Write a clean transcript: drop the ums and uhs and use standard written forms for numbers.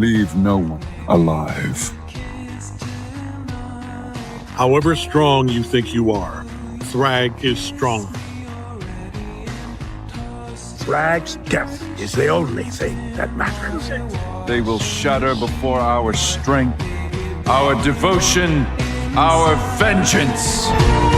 leave no one alive. However strong you think you are, Thragg is stronger. Thragg's death is the only thing that matters. They will shatter before our strength, our devotion, our vengeance.